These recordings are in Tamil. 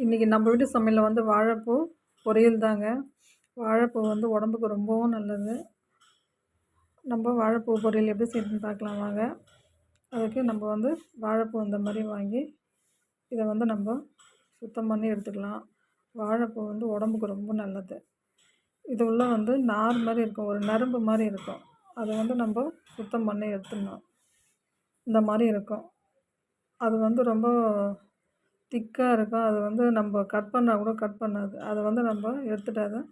இன்றைக்கி நம்ம வீட்டு சமையலில் வந்து வாழைப்பூ பொரியல் தாங்க. வாழைப்பூ வந்து உடம்புக்கு ரொம்பவும் நல்லது. நம்ம வாழைப்பூ பொரியல் எப்படி செய்யணும்னு பார்க்கலாம் வாங்க. அதுக்கு நம்ம வந்து வாழைப்பூ இந்த மாதிரி வாங்கி இதை வந்து நம்ம சுத்தம் பண்ணி எடுத்துக்கலாம். வாழைப்பூ வந்து உடம்புக்கு ரொம்ப நல்லது. இது உள்ள வந்து நார் மாதிரி இருக்கும், ஒரு நரம்பு மாதிரி இருக்கும். அதை வந்து நம்ம சுத்தம் பண்ணி எடுத்துடணும். இந்த மாதிரி இருக்கும். அது வந்து ரொம்ப திக்காக இருக்கும். அது வந்து நம்ம கட் பண்ணால் கூட கட் பண்ணாது. அதை வந்து நம்ம எடுத்துட்டா தான்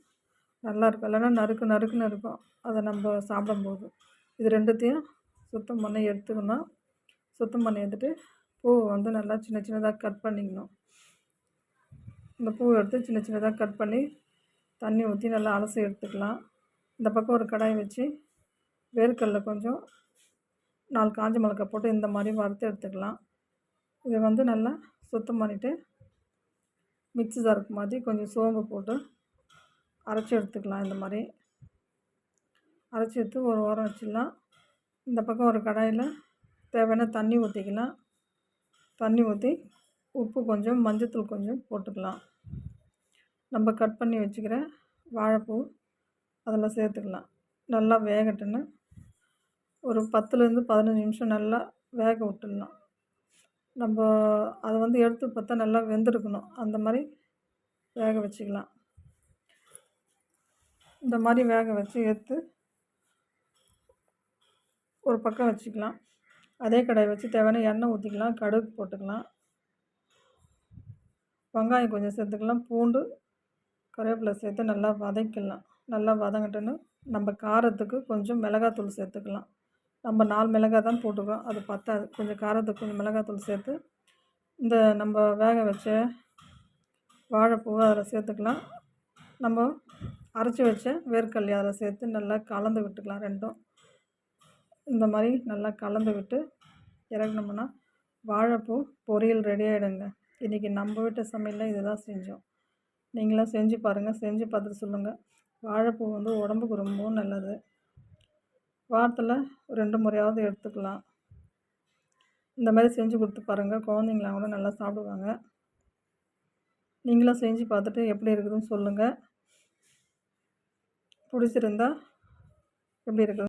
நல்லாயிருக்கும். இல்லைன்னா நறுக்குன்னு இருக்கும் அதை நம்ம சாப்பிடும்போது. இது ரெண்டுத்தையும் சுத்தம் பண்ணி எடுத்துக்கணும். சுத்தம் பண்ணி எடுத்துகிட்டு பூவை வந்து நல்லா சின்ன சின்னதாக கட் பண்ணிக்கணும். இந்த பூவை எடுத்து சின்ன சின்னதாக கட் பண்ணி தண்ணி ஊற்றி நல்லா அலசி எடுத்துக்கலாம். இந்த பக்கம் ஒரு கடாய் வச்சு வேர்க்கடலை கொஞ்சம் 4 காஞ்ச மிளகாய் போட்டு இந்த மாதிரி வறுத்து எடுத்துக்கலாம். இதை வந்து நல்லா சுத்தம் பண்ணிவிட்டு மிக்ஸி ஜாருக்கு மாற்றி கொஞ்சம் சோம்பு போட்டு அரைச்சி எடுத்துக்கலாம். இந்த மாதிரி அரைச்சி எடுத்து ஒரு ஓரம் வச்சிடலாம். இந்த பக்கம் ஒரு கடாயில் தேவையான தண்ணி ஊற்றிக்கலாம். தண்ணி ஊற்றி உப்பு கொஞ்சம், மஞ்சத்தூள் கொஞ்சம் போட்டுக்கலாம். நம்ம கட் பண்ணி வச்சுக்கிற வாழைப்பூ அதில் சேர்த்துக்கலாம். நல்லா வேகட்டுன்னு ஒரு 10லேருந்து 15 நிமிஷம் நல்லா வேக விட்டுடலாம். நம்ம அதை வந்து எடுத்து பார்த்தா நல்லா வெந்திருக்கணும். அந்த மாதிரி வேக வச்சுக்கலாம். இந்த மாதிரி வேக வச்சு எடுத்து ஒரு பக்கம் வச்சுக்கலாம். அதே கடாய் வச்சு தேவையான எண்ணெய் ஊற்றிக்கலாம். கடுகு போட்டுக்கலாம். வெங்காயம் கொஞ்சம் சேர்த்துக்கலாம். பூண்டு, கருவேப்பிலை சேர்த்து நல்லா வதக்கிடலாம். நல்லா வதங்கட்டுன்னு நம்ம காரத்துக்கு கொஞ்சம் மிளகாத்தூள் சேர்த்துக்கலாம். நம்ம 4 மிளகாய் தான் போட்டுக்கிறோம், அது பத்தாது. கொஞ்சம் காரத்துக்கு கொஞ்சம் மிளகாத்தூள் சேர்த்து இந்த நம்ம வேக வச்ச வாழைப்பூவை அதில் சேர்த்துக்கலாம். நம்ம அரைச்சி வச்ச வேர்க்கடலையை அதில் சேர்த்து நல்லா கலந்து விட்டுக்கலாம். ரெண்டும் இந்த மாதிரி நல்லா கலந்து விட்டு இறக்குனோம்னா வாழைப்பூ பொரியல் ரெடி ஆகிடுங்க. இன்றைக்கி நம்ம வீட்டு சமையலில் இது தான் செஞ்சோம். நீங்களாம் செஞ்சு பாருங்கள். செஞ்சு பார்த்துட்டு சொல்லுங்கள். வாழைப்பூ வந்து உடம்புக்கு ரொம்பவும் நல்லது. வாரத்தில் 2 முறையாவது எடுத்துக்கலாம். இந்த மாதிரி செஞ்சு கொடுத்து பாருங்கள். குழந்தைங்களாம் கூட நல்லா சாப்பிடுவாங்க. நீங்களும் செஞ்சு பார்த்துட்டு எப்படி இருக்குதுன்னு சொல்லுங்கள். பிடிச்சிருந்தா எப்படி இருக்குது